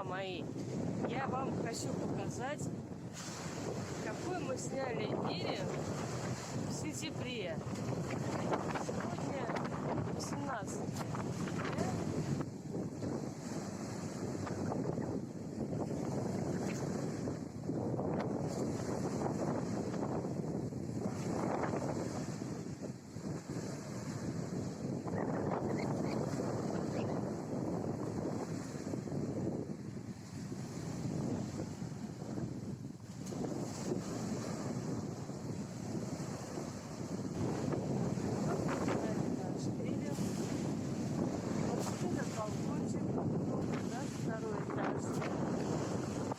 друзья мои, я вам хочу показать, какой мы сняли фильм в сентябре. Сегодня 18 сентября. Второй этаж.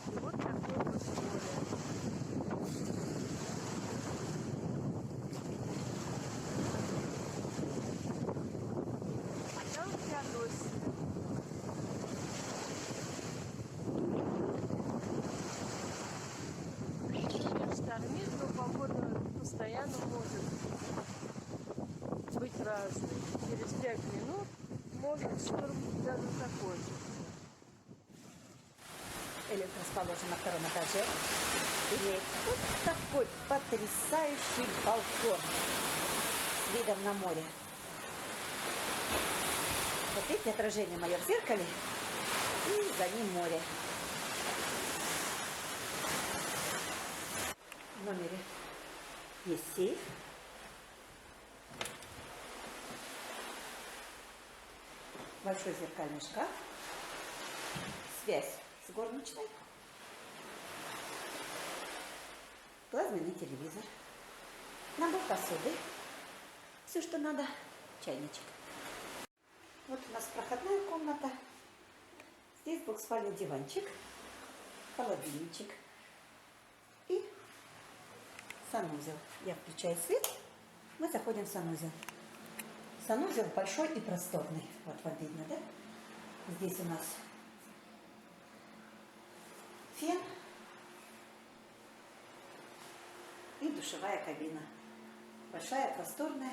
И вот такое вот море. А там Феодосия. Штормит, но погода постоянно может быть разной. Через 5 минут может шторм даже такой же. Эллен расположен на втором этаже. Имеет вот такой потрясающий балкон с видом на море. Вот видите отражение мое в зеркале, и за ним море. В номере есть сейф. Большой зеркальный шкаф. Связь с горничной. Плазменный телевизор. Набор посуды. Все, что надо. Чайничек. Вот у нас проходная комната. Здесь двухспальный диванчик. Холодильничек. И санузел. Я включаю свет. Мы заходим в санузел. Санузел большой и просторный. Вот вам видно, да? Здесь у нас фен и душевая кабина. Большая, просторная.